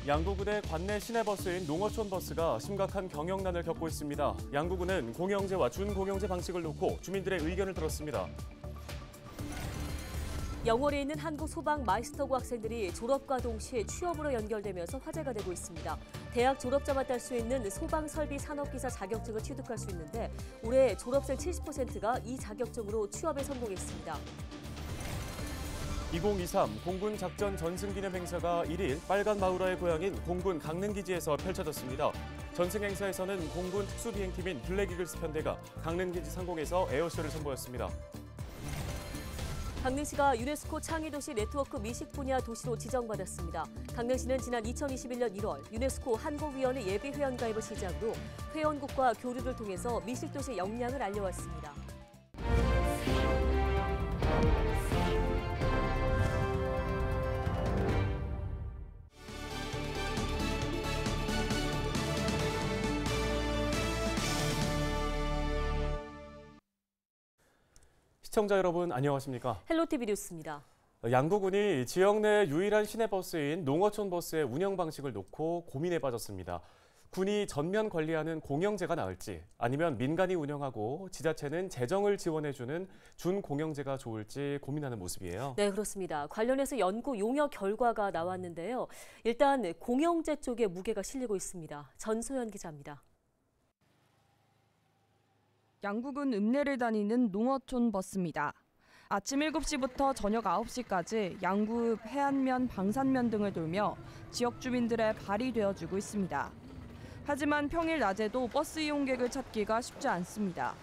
양구군의 관내 시내버스인 농어촌 버스가 심각한 경영난을 겪고 있습니다. 양구군은 공영제와 준공영제 방식을 놓고 주민들의 의견을 들었습니다. 영월에 있는 한국소방마이스터고 학생들이 졸업과 동시에 취업으로 연결되면서 화제가 되고 있습니다. 대학 졸업자만 딸 수 있는 소방설비 산업기사 자격증을 취득할 수 있는데 올해 졸업생 70%가 이 자격증으로 취업에 성공했습니다. 2023 공군 작전 전승기념 행사가 1일 빨간 마우라의 고향인 공군 강릉기지에서 펼쳐졌습니다. 전승 행사에서는 공군 특수비행팀인 블랙이글스 편대가 강릉기지 상공에서 에어쇼를 선보였습니다. 강릉시가 유네스코 창의도시 네트워크 미식 분야 도시로 지정받았습니다. 강릉시는 지난 2021년 1월 유네스코 한국위원회 예비회원 가입을 시작으로 회원국과 교류를 통해서 미식도시의 역량을 알려왔습니다. 시청자 여러분 안녕하십니까? 헬로티비 뉴스입니다. 양구군이 지역 내 유일한 시내버스인 농어촌 버스의 운영 방식을 놓고 고민에 빠졌습니다. 군이 전면 관리하는 공영제가 나을지 아니면 민간이 운영하고 지자체는 재정을 지원해주는 준공영제가 좋을지 고민하는 모습이에요. 네, 그렇습니다. 관련해서 연구 용역 결과가 나왔는데요. 일단 공영제 쪽에 무게가 실리고 있습니다. 전소연 기자입니다. 양구군 읍내를 다니는 농어촌 버스입니다. 아침 7시부터 저녁 9시까지 양구읍 해안면, 방산면 등을 돌며 지역 주민들의 발이 되어주고 있습니다. 하지만 평일 낮에도 버스 이용객을 찾기가 쉽지 않습니다.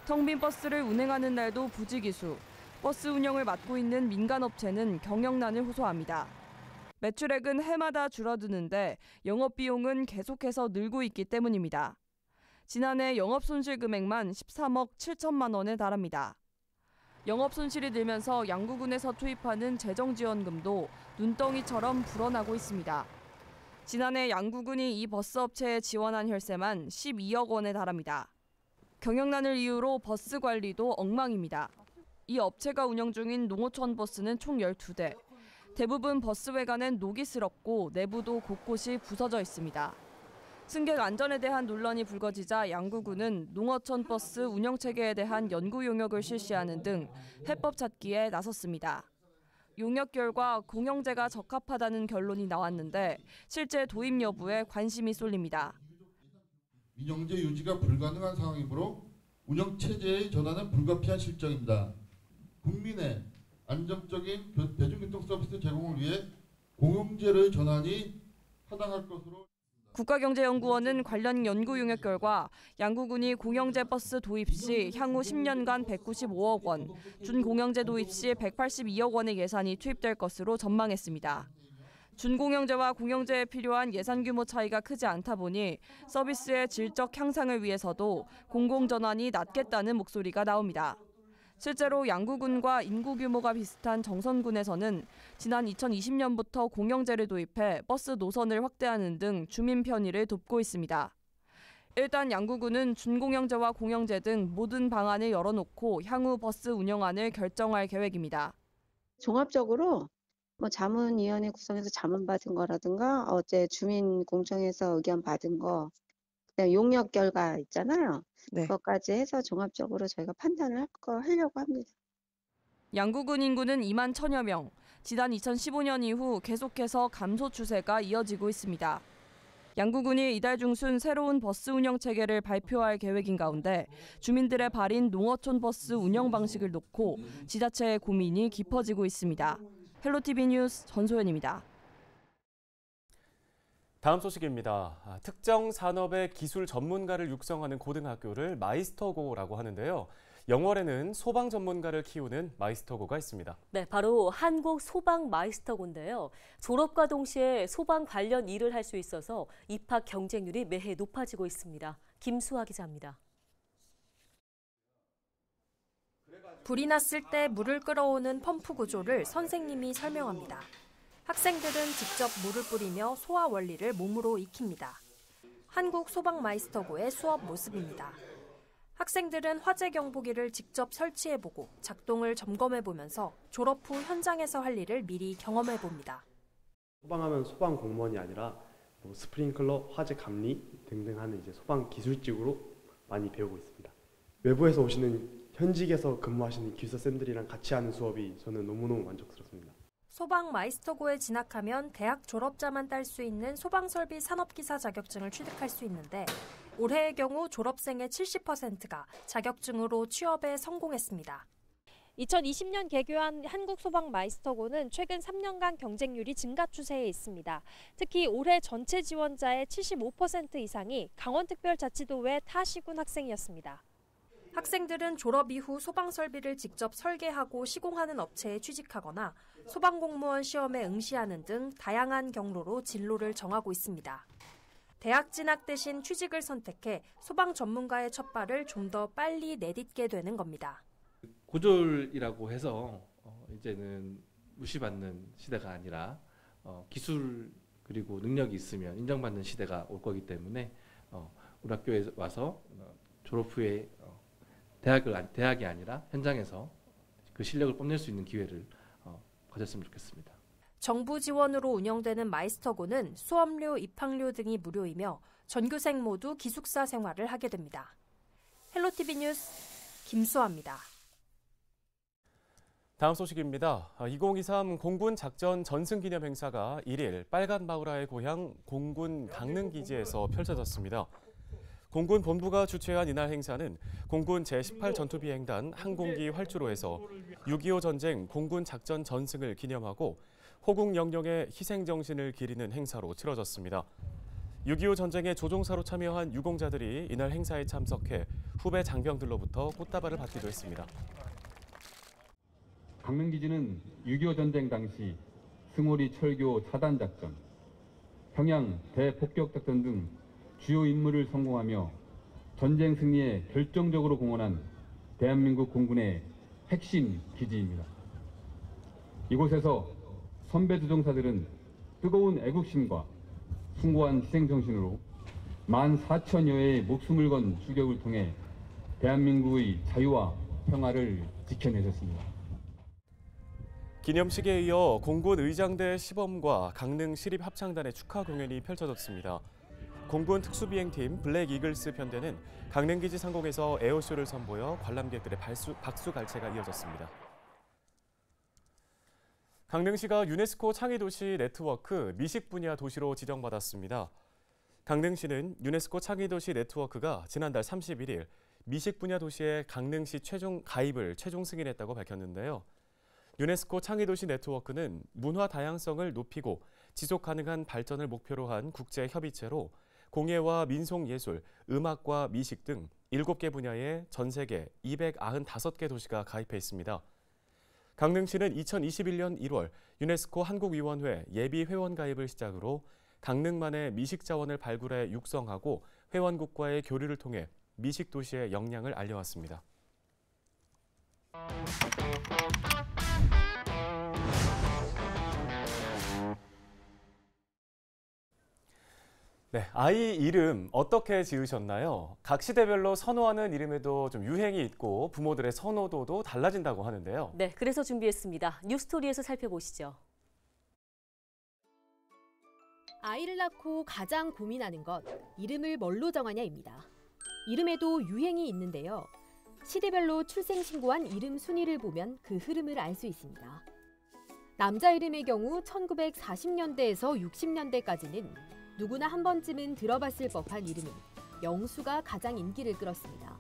텅 빈 버스를 운행하는 날도 부지기수, 버스 운영을 맡고 있는 민간업체는 경영난을 호소합니다. 매출액은 해마다 줄어드는데 영업비용은 계속해서 늘고 있기 때문입니다. 지난해 영업손실 금액만 13억 7천만 원에 달합니다. 영업손실이 늘면서 양구군에서 투입하는 재정지원금도 눈덩이처럼 불어나고 있습니다. 지난해 양구군이 이 버스업체에 지원한 혈세만 12억 원에 달합니다. 경영난을 이유로 버스 관리도 엉망입니다. 이 업체가 운영 중인 농어촌 버스는 총 12대. 대부분 버스 외관은 녹이 슬었고 내부도 곳곳이 부서져 있습니다. 승객 안전에 대한 논란이 불거지자 양구군은 농어촌 버스 운영체계에 대한 연구 용역을 실시하는 등 해법 찾기에 나섰습니다. 용역 결과 공영제가 적합하다는 결론이 나왔는데 실제 도입 여부에 관심이 쏠립니다. 민영제 유지가 불가능한 상황이므로 운영체제의 전환은 불가피한 실정입니다. 국민의 안정적인 대중교통 서비스 제공을 위해 공영제의 전환이 타당할 것으로 국가경제연구원은 관련 연구 용역 결과 양구군이 공영제 버스 도입 시 향후 10년간 195억 원, 준공영제 도입 시 182억 원의 예산이 투입될 것으로 전망했습니다. 준공영제와 공영제에 필요한 예산 규모 차이가 크지 않다 보니 서비스의 질적 향상을 위해서도 공공전환이 낫겠다는 목소리가 나옵니다. 실제로 양구군과 인구 규모가 비슷한 정선군에서는 지난 2020년부터 공영제를 도입해 버스 노선을 확대하는 등 주민 편의를 돕고 있습니다. 일단 양구군은 준공영제와 공영제 등 모든 방안을 열어놓고 향후 버스 운영안을 결정할 계획입니다. 종합적으로 자문위원회 구성해서 자문 받은 거라든가 어제 주민공청회에서 의견 받은 거, 그다음에 용역 결과 있잖아요. 네. 그것까지 해서 종합적으로 저희가 판단을 하려고 합니다. 양구군 인구는 2만 1천여 명. 지난 2015년 이후 계속해서 감소 추세가 이어지고 있습니다. 양구군이 이달 중순 새로운 버스 운영 체계를 발표할 계획인 가운데 주민들의 발인 농어촌 버스 운영 방식을 놓고 지자체의 고민이 깊어지고 있습니다. 헬로티비 뉴스 전소연입니다. 다음 소식입니다. 특정 산업의 기술 전문가를 육성하는 고등학교를 마이스터고라고 하는데요. 영월에는 소방 전문가를 키우는 마이스터고가 있습니다. 네, 바로 한국소방마이스터고인데요. 졸업과 동시에 소방 관련 일을 할 수 있어서 입학 경쟁률이 매해 높아지고 있습니다. 김수아 기자입니다. 불이 났을 때 물을 끌어오는 펌프 구조를 선생님이 설명합니다. 학생들은 직접 물을 뿌리며 소화 원리를 몸으로 익힙니다. 한국소방마이스터고의 수업 모습입니다. 학생들은 화재 경보기를 직접 설치해보고 작동을 점검해보면서 졸업 후 현장에서 할 일을 미리 경험해봅니다. 소방하면 소방 공무원이 아니라 뭐 스프링클러, 화재 감리 등등 하는 이제 소방 기술직으로 많이 배우고 있습니다. 외부에서 오시는 현직에서 근무하시는 기술사쌤들이랑 같이 하는 수업이 저는 너무너무 만족스럽습니다. 소방 마이스터고에 진학하면 대학 졸업자만 딸 수 있는 소방설비 산업기사 자격증을 취득할 수 있는데 올해의 경우 졸업생의 70%가 자격증으로 취업에 성공했습니다. 2020년 개교한 한국소방마이스터고는 최근 3년간 경쟁률이 증가 추세에 있습니다. 특히 올해 전체 지원자의 75% 이상이 강원특별자치도의 타시군 학생이었습니다. 학생들은 졸업 이후 소방설비를 직접 설계하고 시공하는 업체에 취직하거나 소방공무원 시험에 응시하는 등 다양한 경로로 진로를 정하고 있습니다. 대학 진학 대신 취직을 선택해 소방 전문가의 첫발을 좀 더 빨리 내딛게 되는 겁니다. 고졸이라고 해서 이제는 무시받는 시대가 아니라 기술 그리고 능력이 있으면 인정받는 시대가 올 거기 때문에 우리 학교에 와서 졸업 후에 대학이 아니라 현장에서 그 실력을 뽐낼 수 있는 기회를 가졌으면 좋겠습니다. 정부 지원으로 운영되는 마이스터고는 수업료, 입학료 등이 무료이며 전교생 모두 기숙사 생활을 하게 됩니다. 헬로티비 뉴스 김수아입니다. 다음 소식입니다. 2023 공군 작전 전승기념 행사가 1일 빨간 마우라의 고향 공군 강릉기지에서 펼쳐졌습니다. 공군 본부가 주최한 이날 행사는 공군 제18전투비행단 항공기 활주로에서 6.25 전쟁 공군 작전 전승을 기념하고 호국 영령의 희생정신을 기리는 행사로 치러졌습니다. 6.25 전쟁의 조종사로 참여한 유공자들이 이날 행사에 참석해 후배 장병들로부터 꽃다발을 받기도 했습니다. 강릉기지는 6.25 전쟁 당시 승오리 철교 차단 작전, 평양 대폭격 작전 등 주요 임무를 성공하며 전쟁 승리에 결정적으로 공헌한 대한민국 공군의 핵심 기지입니다. 이곳에서 선배 조종사들은 뜨거운 애국심과 숭고한 희생정신으로 14,000여의 목숨을 건 추격을 통해 대한민국의 자유와 평화를 지켜내셨습니다. 기념식에 이어 공군 의장대 시범과 강릉 시립합창단의 축하 공연이 펼쳐졌습니다. 공군 특수비행팀 블랙 이글스 편대는 강릉기지 상공에서 에어쇼를 선보여 관람객들의 박수갈채가 이어졌습니다. 강릉시가 유네스코 창의도시 네트워크 미식 분야 도시로 지정받았습니다. 강릉시는 유네스코 창의도시 네트워크가 지난달 31일 미식 분야 도시의 강릉시 최종 가입을 최종 승인했다고 밝혔는데요. 유네스코 창의도시 네트워크는 문화 다양성을 높이고 지속 가능한 발전을 목표로 한 국제 협의체로 공예와 민속예술, 음악과 미식 등 7개 분야의 전 세계 295개 도시가 가입해 있습니다. 강릉시는 2021년 1월 유네스코 한국위원회 예비 회원 가입을 시작으로 강릉만의 미식 자원을 발굴해 육성하고 회원국과의 교류를 통해 미식 도시의 역량을 알려왔습니다. 네, 아이 이름 어떻게 지으셨나요? 각 시대별로 선호하는 이름에도 좀 유행이 있고 부모들의 선호도도 달라진다고 하는데요. 네, 그래서 준비했습니다. 뉴스토리에서 살펴보시죠. 아이를 낳고 가장 고민하는 것, 이름을 뭘로 정하냐입니다. 이름에도 유행이 있는데요. 시대별로 출생신고한 이름 순위를 보면 그 흐름을 알 수 있습니다. 남자 이름의 경우 1940년대에서 60년대까지는 누구나 한 번쯤은 들어봤을 법한 이름인 영수가 가장 인기를 끌었습니다.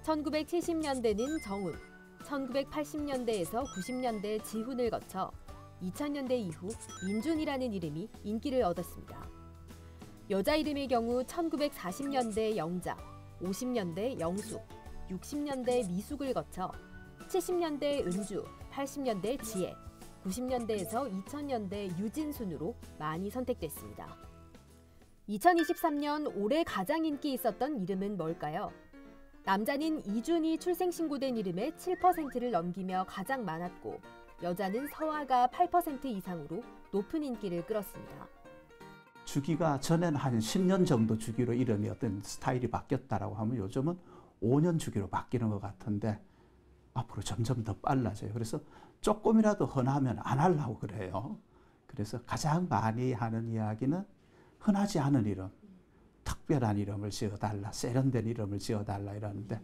1970년대는 정훈, 1980년대에서 90년대 지훈을 거쳐 2000년대 이후 민준이라는 이름이 인기를 얻었습니다. 여자 이름의 경우 1940년대 영자, 50년대 영숙, 60년대 미숙을 거쳐 70년대 은주, 80년대 지혜, 90년대에서 2000년대 유진 순으로 많이 선택됐습니다. 2023년 올해 가장 인기 있었던 이름은 뭘까요? 남자는 이준이 출생신고된 이름의 7%를 넘기며 가장 많았고 여자는 서아가 8% 이상으로 높은 인기를 끌었습니다. 주기가 전에는 한 10년 정도 주기로 이름이 어떤 스타일이 바뀌었다라고 하면 요즘은 5년 주기로 바뀌는 것 같은데 앞으로 점점 더 빨라져요. 그래서 조금이라도 흔하면 안 하려고 그래요. 그래서 가장 많이 하는 이야기는 흔하지 않은 이름, 특별한 이름을 지어달라, 세련된 이름을 지어달라 이러는데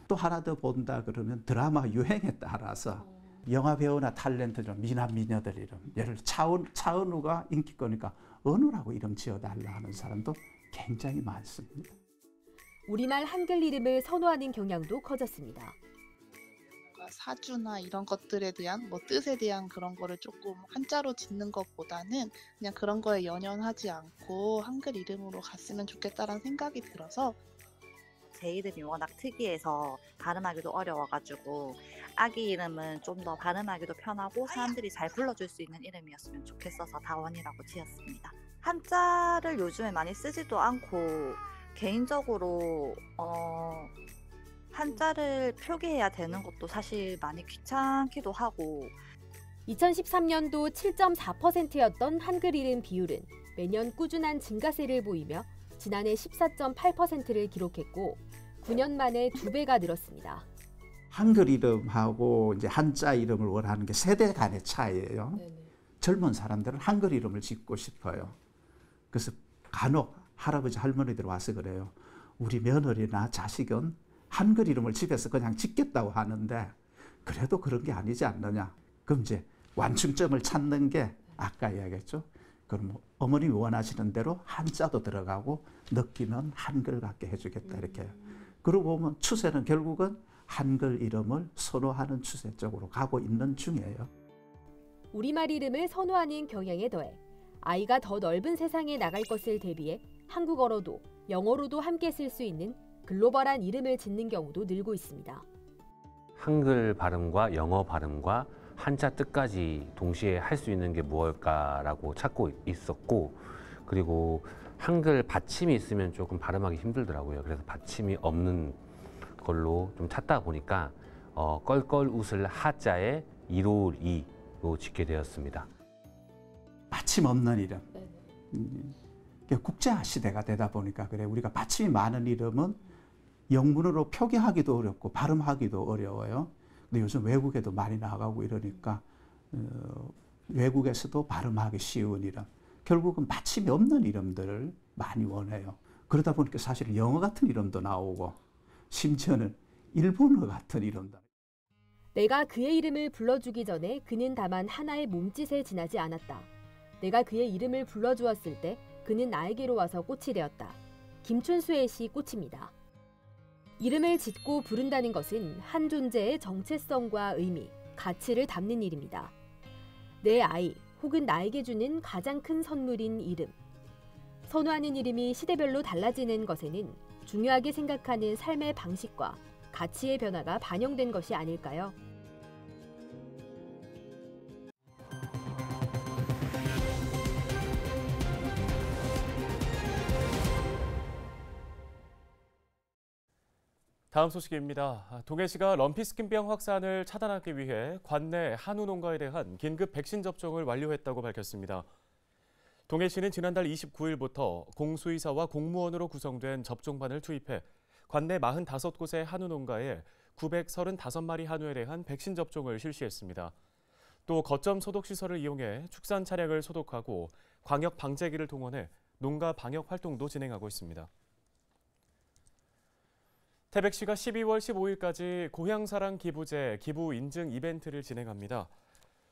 또 하나 더 본다 그러면 드라마 유행에 따라서 영화 배우나 탤런트나 미남 미녀들 이름, 예를 들어 차은우가 인기거니까 은우라고 이름 지어달라 하는 사람도 굉장히 많습니다. 우리말 한글 이름을 선호하는 경향도 커졌습니다. 사주나 이런 것들에 대한 뜻에 대한 그런 거를 조금 한자로 짓는 것보다는 그냥 그런 거에 연연하지 않고 한글 이름으로 갔으면 좋겠다라는 생각이 들어서 제 이름이 워낙 특이해서 발음하기도 어려워가지고 아기 이름은 좀 더 발음하기도 편하고 사람들이 잘 불러줄 수 있는 이름이었으면 좋겠어서 다원이라고 지었습니다. 한자를 요즘에 많이 쓰지도 않고 개인적으로 한자를 표기해야 되는 것도 사실 많이 귀찮기도 하고 2013년도 7.4%였던 한글 이름 비율은 매년 꾸준한 증가세를 보이며 지난해 14.8%를 기록했고 9년 만에 2배가 늘었습니다. 한글 이름하고 이제 한자 이름을 원하는 게 세대 간의 차이예요. 네네. 젊은 사람들은 한글 이름을 짓고 싶어요. 그래서 간혹 할아버지 할머니들 와서 그래요. 우리 며느리나 자식은 한글 이름을 집에서 그냥 짓겠다고 하는데 그래도 그런 게 아니지 않느냐. 그럼 이제 완충점을 찾는 게 아까 이야기했죠. 그럼 어머님이 원하시는 대로 한자도 들어가고 느끼면 한글 같게 해주겠다 이렇게. 그러고 보면 추세는 결국은 한글 이름을 선호하는 추세 쪽으로 가고 있는 중이에요. 우리말 이름을 선호하는 경향에 더해 아이가 더 넓은 세상에 나갈 것을 대비해 한국어로도 영어로도 함께 쓸 수 있는 글로벌한 이름을 짓는 경우도 늘고 있습니다. 한글 발음과 영어 발음과 한자 뜻까지 동시에 할 수 있는 게 무엇일까라고 찾고 있었고, 그리고 한글 받침이 있으면 조금 발음하기 힘들더라고요. 그래서 받침이 없는 걸로 좀 찾다 보니까 껄껄 웃을 하자에 이로울 이로 짓게 되었습니다. 받침 없는 이름. 국제화 시대가 되다 보니까 그래. 우리가 받침이 많은 이름은 영문으로 표기하기도 어렵고 발음하기도 어려워요. 근데 요즘 외국에도 많이 나가고 이러니까 외국에서도 발음하기 쉬운 이름. 결국은 받침이 없는 이름들을 많이 원해요. 그러다 보니까 사실 영어 같은 이름도 나오고 심지어는 일본어 같은 이름도. 내가 그의 이름을 불러주기 전에 그는 다만 하나의 몸짓에 지나지 않았다. 내가 그의 이름을 불러주었을 때 그는 나에게로 와서 꽃이 되었다. 김춘수의 시 꽃입니다. 이름을 짓고 부른다는 것은 한 존재의 정체성과 의미, 가치를 담는 일입니다. 내 아이 혹은 나에게 주는 가장 큰 선물인 이름. 선호하는 이름이 시대별로 달라지는 것에는 중요하게 생각하는 삶의 방식과 가치의 변화가 반영된 것이 아닐까요? 다음 소식입니다. 동해시가 럼피스킨병 확산을 차단하기 위해 관내 한우 농가에 대한 긴급 백신 접종을 완료했다고 밝혔습니다. 동해시는 지난달 29일부터 공수의사와 공무원으로 구성된 접종반을 투입해 관내 45곳의 한우 농가에 935마리 한우에 대한 백신 접종을 실시했습니다. 또 거점 소독 시설을 이용해 축산 차량을 소독하고 광역 방제기를 동원해 농가 방역 활동도 진행하고 있습니다. 태백시가 12월 15일까지 고향사랑 기부제 기부 인증 이벤트를 진행합니다.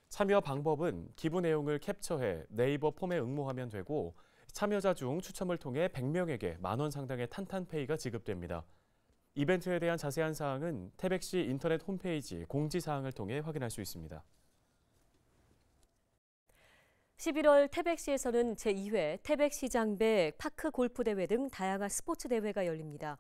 참여 방법은 기부 내용을 캡처해 네이버 폼에 응모하면 되고 참여자 중 추첨을 통해 100명에게 만원 상당의 탄탄페이가 지급됩니다. 이벤트에 대한 자세한 사항은 태백시 인터넷 홈페이지 공지사항을 통해 확인할 수 있습니다. 11월 태백시에서는 제2회 태백시장배 파크 골프 대회 등 다양한 스포츠 대회가 열립니다.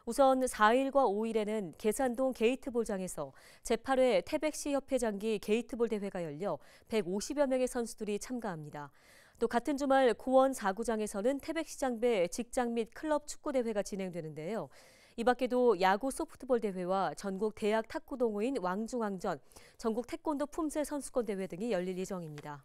우선 4일과 5일에는 계산동 게이트볼장에서 제8회 태백시 협회 장기 게이트볼 대회가 열려 150여 명의 선수들이 참가합니다. 또 같은 주말 고원 4구장에서는 태백시장배 직장 및 클럽 축구 대회가 진행되는데요. 이 밖에도 야구 소프트볼 대회와 전국 대학 탁구 동호인 왕중왕전, 전국 태권도 품새 선수권 대회 등이 열릴 예정입니다.